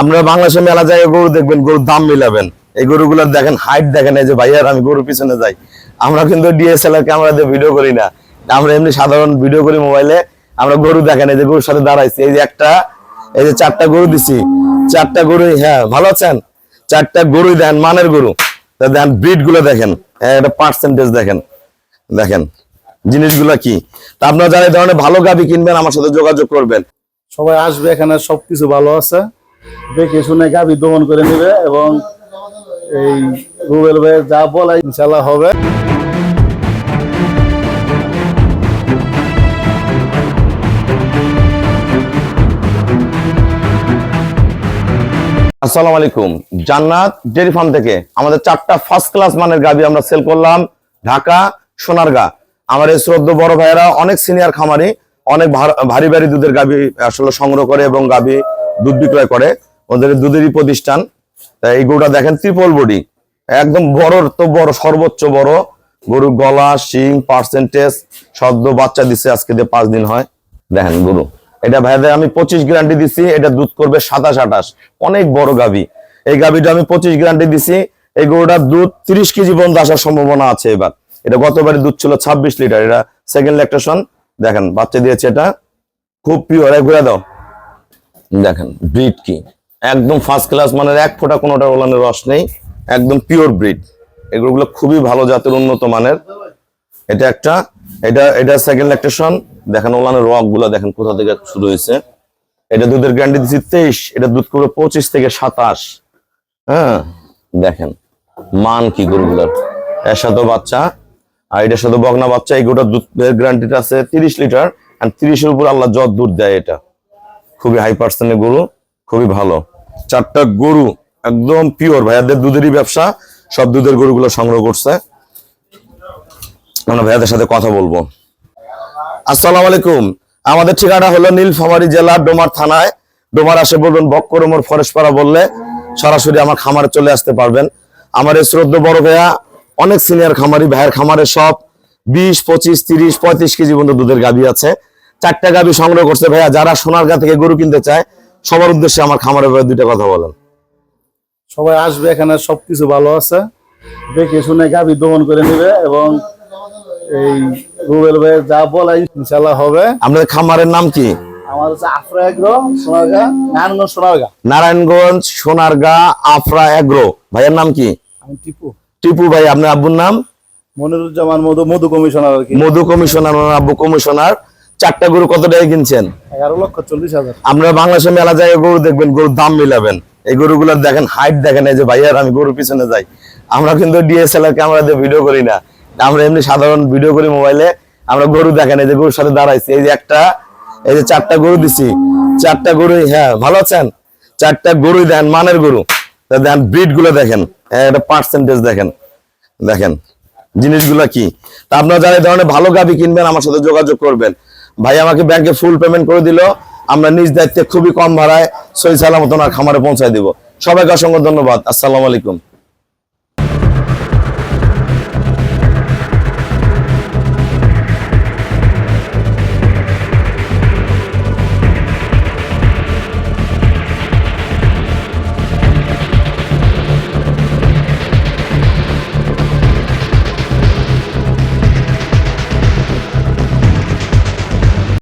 আমরা বাংলাদেশে মেলা জায়গায় গরু দেখবেন, গরুর দাম মিলাবেন। এই গরুগুলোর দেখেন হাইট দেখেন, এই যে ভাইয়ার আমি গরুর পিছনে যাই। আমরা কিন্তু ডিএসএলআর ক্যামেরা দিয়ে ভিডিও করি না, আমরা এমনি সাধারণ ভিডিও করি মোবাইলে। আমরা গরু দেখেন, এই যে গরুর সাথে দাঁড়াইছি, এই যে একটা, এই যে চারটা গরু দিছি, চারটা গরু। হ্যাঁ, ভালো আছেন? চারটা গরুই দেখেন, মানের গরু। দেখেন ব্রিড গুলো দেখেন, একটা পার্সেন্টেজ দেখেন, দেখেন জিনিসগুলো কি। তা আপনারা যারা এই ধরনের ভালো গাভী কিনবেন আমার সাথে যোগাযোগ করবেন। সবাই আসবে, এখানে সবকিছু ভালো আছে, দেখে শুনে গাভী দমন করে নেবে এবং এই রুবেল ভাই যা বলে ইনশাআল্লাহ হবে। আসসালামু আলাইকুম, জান্নাত ডেয়ারি ফার্ম থেকে আমাদের চারটা ফার্স্ট ক্লাস মানের গাভী আমরা সেল করলাম ঢাকা সোনারগাঁ। আমার এই শ্রদ্ধ বড় ভাইয়েরা অনেক সিনিয়র খামারি, অনেক ভারী ভারী দুধের গাভী আসলে সংগ্রহ করে এবং গাভী দুধ বিক্রয় করে, ওদের দুধেরই প্রতিষ্ঠান। এই গরুটা দেখেন ট্রিপল বডি, একদম বড় তো বড়, সর্বোচ্চ বড় গরুর গলা, শিং, পার্সেন্টেজ, সদ্য বাচ্চা দিচ্ছে, আজকে দিয়ে 5 দিন হয়। দেখেন গরু, এটা ভাইদের আমি 25 গ্যারান্টি দিচ্ছি, এটা দুধ করবে 27-28, অনেক বড় গাভী। এই গাভীটা আমি 25 গ্যারান্টি দিচ্ছি। এই গরুটার দুধ 30 কেজি পর্যন্ত আসার সম্ভাবনা আছে এবার। এটা গতবারে দুধ ছিল 26 লিটার, এটা সেকেন্ড ল্যাকটেশন। দেখেন বাচ্চা দিয়েছে, এটা খুব পিওর। ঘুরে দাও, দেখেন ব্রিড কি, একদম ফার্স্ট ক্লাস মানের, এক ফোঁটা কোনোটা ওলানের রস নেই, একদম পিওর ব্রিড। এগুলো খুবই ভালো জাতের, উন্নত মানের। এটা একটা, এটা সেকেন্ড ল্যাকটেশন। দেখেন ওলানের রক গুলা দেখেন কোথা থেকে শুরু হয়েছে। এটা দুধের গ্যারান্টি দিচ্ছি 23, এটা দুধ করবে 25 থেকে 27। হ্যাঁ, দেখেন মান কি গরুগুলার, এর সাথে বাচ্চা আর এটার সাথে বগনা বাচ্চা। এই গরুটার দুধের গ্যারান্টিটা আছে 30 লিটার, আর 30-এর উপর আল্লাহ যত দুধ দেয়। এটা খুবই হাই পার্সেন্টের গরু, খুবই ভালো। চারটা গরু একদম পিওর, ভাইয়াদের দুধেরই ব্যবসা, সব দুধের গরুগুলো সংগ্রহ করছে। আমরা ভাইয়াদের সাথে কথা বলবো। আসসালামু আলাইকুম, আমাদের ঠিকানা হলো নীলফামারী জেলা ডোমার থানায়। ডোমার আসে বলবেন বক্করমোর ফরেশপাড়া বললে সরাসরি আমার খামারে চলে আসতে পারবেন। আমার এই শ্রদ্ধ বড় ভাইয়া অনেক সিনিয়র খামারি, ভাইয়ের খামারে সব 20, 25, 30, 35 কেজি পর্যন্ত দুধের গাভী আছে। চারটা গাভী সংগ্রহ করছে ভাইয়া। যারা সোনারগাঁ থেকে গরু কিনতে চায় সবার উদ্দেশ্যে আমার খামারের ভাইয়া দুইটা কথা বলেন। সবাই আসবে, এখানে সবকিছু ভালো আছে, দেখে শুনে গাভী দমন করে নেবে এবং এই রুবেল ভাই যা বলে ইনশাআল্লাহ হবে। আপনাদের খামারের নাম কি? আমার হচ্ছে আফরা এগ্রো, সোনারগাঁ, নারায়ণগঞ্জ সোনারগাঁ। নারায়ণগঞ্জ সোনারগাঁ আফরা এগ্রো। ভাইয়ের নাম কি? আমি টিপু। টিপু ভাই। আপনার আব্বুর নাম? মনিরুজ্জামান মধু কমিশনার আর কি। মধু কমিশনার, আব্বু কমিশনার। চারটা গরু কত টাকা কিনছেন? 11,40,000। আপনারা বাংলাদেশে মেলা জায়গায় গরু দেখবেন, গরুর দাম মিলাবেন। এই গরুগুলোর দেখেন হাইট দেখেন, এই যে ভাইয়ার আমি গরুর পিছনে যাই। আমরা কিন্তু ডিএসএলআর ক্যামেরা দিয়ে ভিডিও করি না, আমরা এমনি সাধারণ ভিডিও করি মোবাইলে। আমরা গরু দেখেন, এই যে গরুর সাথে দাঁড়াইছি, এই যে একটা, এই যে চারটা গরু দিছি, চারটা গরুই। হ্যাঁ, ভালো আছেন? চারটা গরুই দেখেন, মানের গরু। দেখেন ব্রিড গুলো দেখেন, একটা পার্সেন্টেজ দেখেন, দেখেন জিনিসগুলো কি। তা আপনারা যারা এই ধরনের ভালো গাভী কিনবেন আমার সাথে যোগাযোগ করবেন। ভাই আমাকে ব্যাংকে ফুল পেমেন্ট করে দিল, আমরা নিজ দায়িত্বে খুবই কম ভাড়ায় সহি সালামত ওনার খামারে পৌঁছায় দিব। সবাইকে অসংখ্য ধন্যবাদ। আসসালামু আলাইকুম।